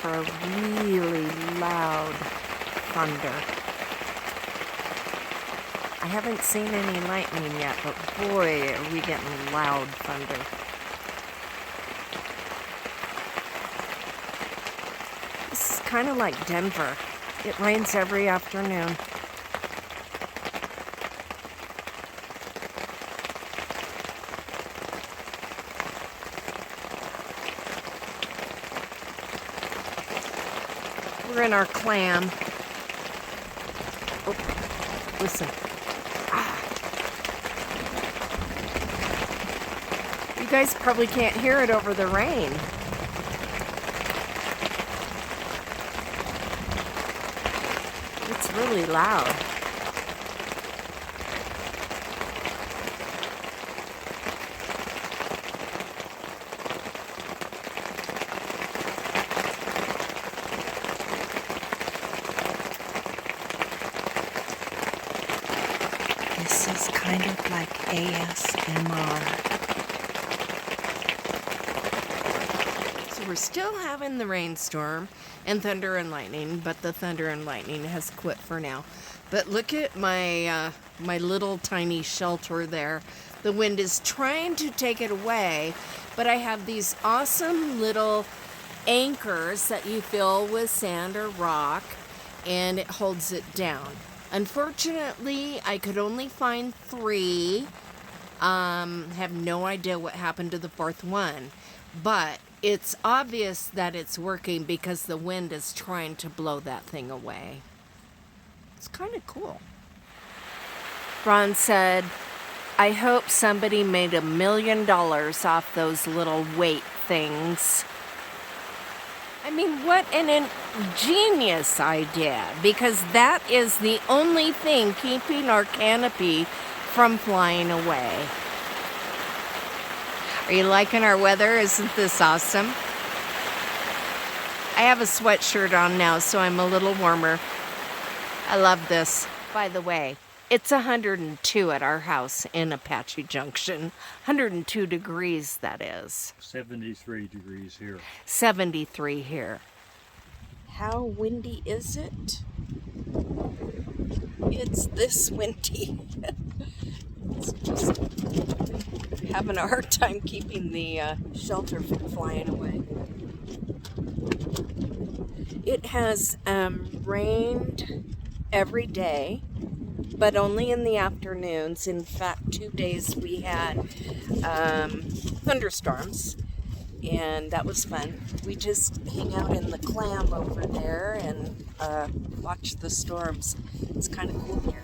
for a really loud thunder. I haven't seen any lightning yet, but boy, are we getting loud thunder. This is kind of like Denver. It rains every afternoon. We're in our clam. Oh, listen. You guys probably can't hear it over the rain. It's really loud. This is kind of like ASMR. We're still having the rainstorm and thunder and lightning, but the thunder and lightning has quit for now. But look at my my little tiny shelter there. The wind is trying to take it away, but I have these awesome little anchors that you fill with sand or rock, and it holds it down. Unfortunately, I could only find 3. Have no idea what happened to the 4th one, but it's obvious that it's working because the wind is trying to blow that thing away. It's kind of cool. Ron said, I hope somebody made $1 million off those little weight things. I mean, what an ingenious idea, because that is the only thing keeping our canopy from flying away. Are you liking our weather? Isn't this awesome? I have a sweatshirt on now, so I'm a little warmer. I love this. By the way, it's 102 at our house in Apache Junction. 102 degrees, that is. 73 degrees here. 73 here. How windy is it? It's this windy. It's just having a hard time keeping the shelter from flying away. It has rained every day, but only in the afternoons. In fact, 2 days we had thunderstorms, and that was fun. We just hang out in the clam over there and watch the storms. It's kind of cool here.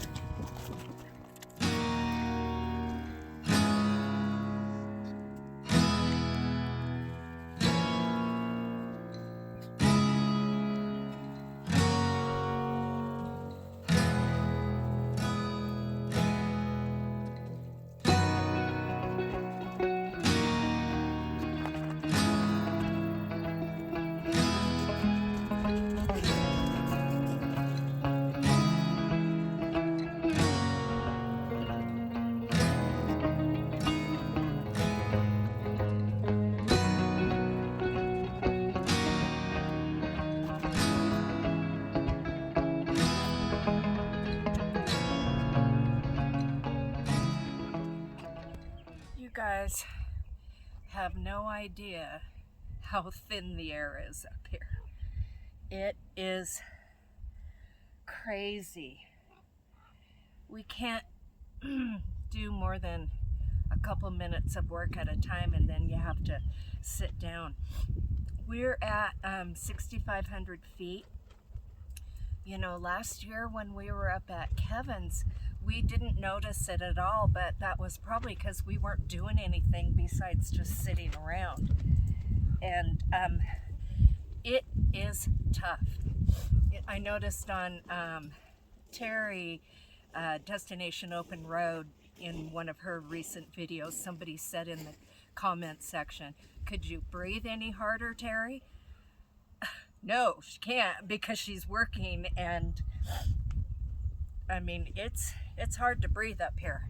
Guys have no idea how thin the air is up here. It is crazy. We can't do more than a couple minutes of work at a time, and then you have to sit down. We're at 6,500 feet. You know, last year when we were up at Kevin's, we didn't notice it at all, but that was probably because we weren't doing anything besides just sitting around. And it is tough. I noticed on Terry, Destination Open Road, in one of her recent videos, somebody said in the comment section, could you breathe any harder, Terry? No, she can't, because she's working, and I mean, it's hard to breathe up here.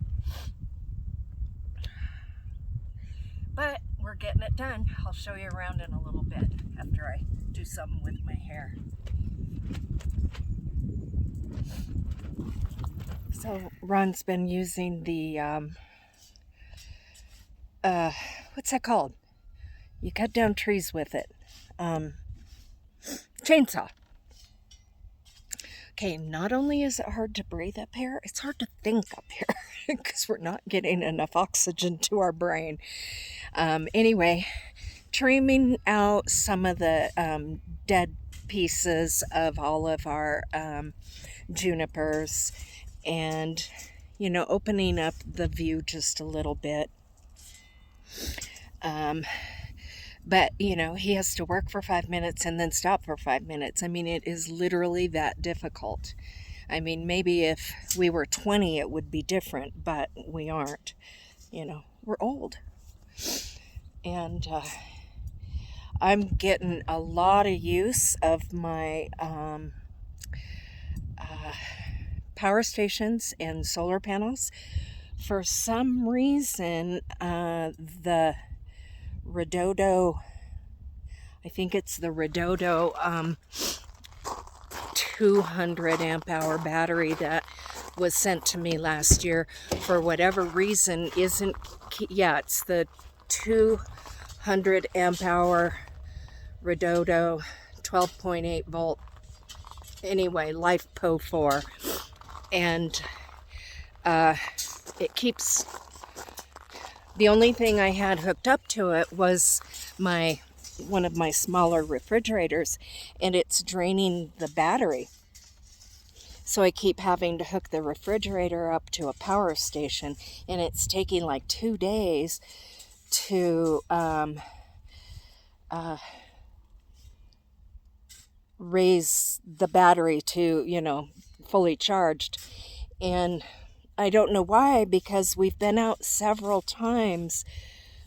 But we're getting it done. I'll show you around in a little bit after I do do something with my hair. So Ron's been using the, what's that called? You cut down trees with it. Chainsaw. Okay, not only is it hard to breathe up here, it's hard to think up here because we're not getting enough oxygen to our brain. Anyway, trimming out some of the dead pieces of all of our junipers and, you know, opening up the view just a little bit. But, you know, he has to work for 5 minutes and then stop for 5 minutes. I mean, it is literally that difficult. I mean, maybe if we were 20, it would be different, but we aren't. You know, we're old. And I'm getting a lot of use of my power stations and solar panels. For some reason, the Redodo, I think it's the Redodo 200 amp hour battery that was sent to me last year, for whatever reason isn't, yeah, it's the 200 amp hour Redodo 12.8 volt, anyway, LifePo 4, and it keeps, the only thing I had hooked up to it was one of my smaller refrigerators, and it's draining the battery. So I keep having to hook the refrigerator up to a power station, and it's taking like 2 days to raise the battery to, you know, fully charged. And I don't know why, because we've been out several times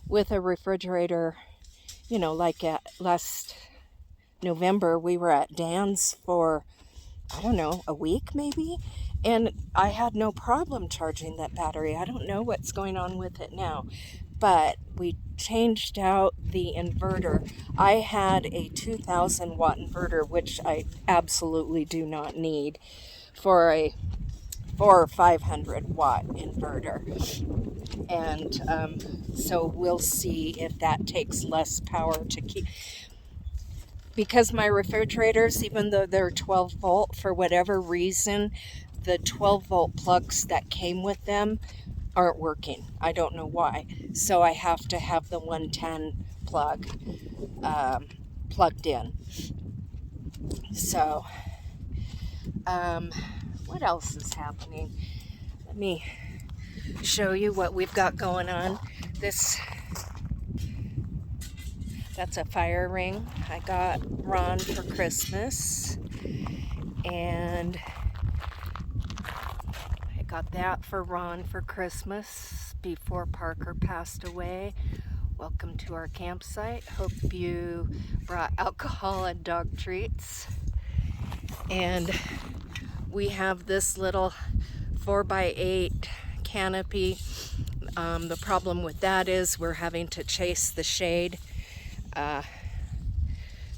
with a refrigerator, you know, like at last November, we were at Dan's for, I don't know, a week maybe, and I had no problem charging that battery. I don't know what's going on with it now, but we changed out the inverter. I had a 2,000 watt inverter, which I absolutely do not need, for a 400 or 500 watt inverter. And so we'll see if that takes less power to keep, because my refrigerators, even though they're 12 volt, for whatever reason, the 12 volt plugs that came with them aren't working. I don't know why. So I have to have the 110 plug plugged in. So, what else is happening? Let me show you what we've got going on. That's a fire ring I got Ron for Christmas, and I got that for Ron for Christmas before Parker passed away. Welcome to our campsite. Hope you brought alcohol and dog treats. And we have this little 4x8 canopy. The problem with that is we're having to chase the shade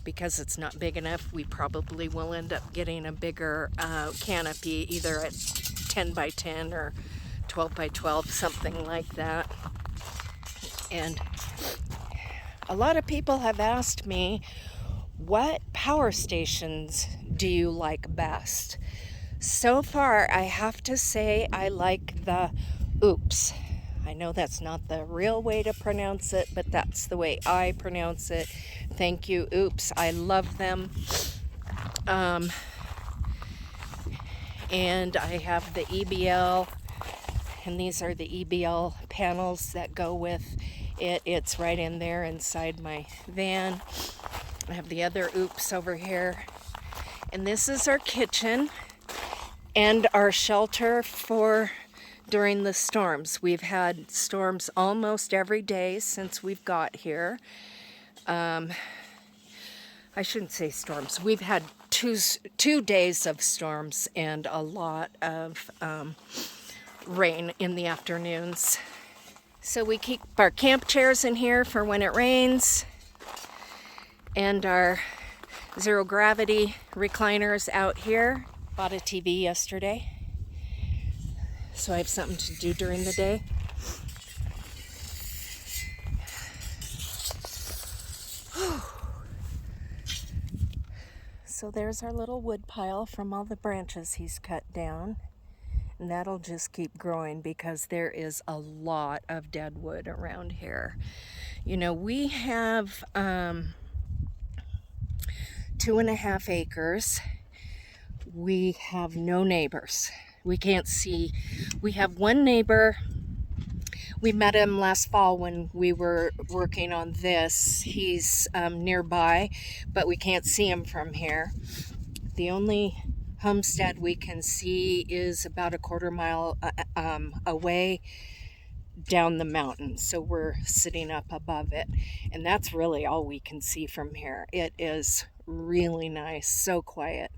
because it's not big enough. We probably will end up getting a bigger canopy, either at 10 by 10 or 12 by 12, something like that. And a lot of people have asked me, what power stations do you like best? So far, I have to say I like the Oops. I know that's not the real way to pronounce it, but that's the way I pronounce it. Thank you, Oops. I love them. And I have the EBL, and these are the EBL panels that go with it. It's right in there inside my van. I have the other Oops over here. And this is our kitchen and our shelter for during the storms. We've had storms almost every day since we've got here. I shouldn't say storms. We've had two days of storms and a lot of rain in the afternoons. So we keep our camp chairs in here for when it rains, and our zero gravity recliners out here. Bought a TV yesterday, so I have something to do during the day. So there's our little wood pile from all the branches he's cut down. And that'll just keep growing because there is a lot of dead wood around here. You know, we have 2.5 acres. We have no neighbors. We can't see. We have one neighbor. We met him last fall when we were working on this. He's nearby, but we can't see him from here. The only homestead we can see is about a quarter mile away down the mountain. So we're sitting up above it. And that's really all we can see from here. It is really nice, so quiet.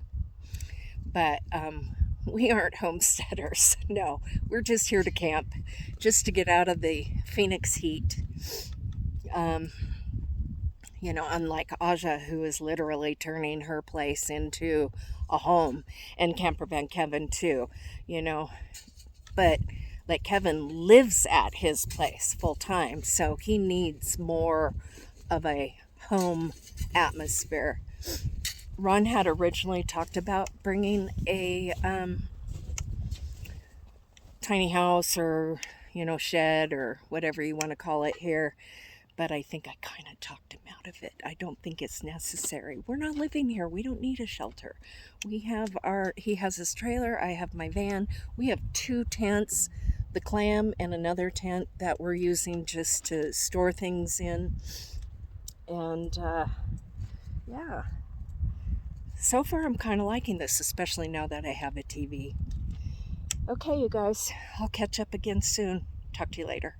But we aren't homesteaders. No, we're just here to camp, just to get out of the Phoenix heat. You know, unlike Aja, who is literally turning her place into a home, and Camper Van Kevin too, you know. But like Kevin lives at his place full time, so he needs more of a home atmosphere. Ron had originally talked about bringing a tiny house or, you know, shed or whatever you want to call it here. But I think I kind of talked him out of it. I don't think it's necessary. We're not living here. We don't need a shelter. He has his trailer. I have my van. We have 2 tents, the clam and another tent that we're using just to store things in. And yeah. So far, I'm kind of liking this, especially now that I have a TV. Okay, you guys, I'll catch up again soon. Talk to you later.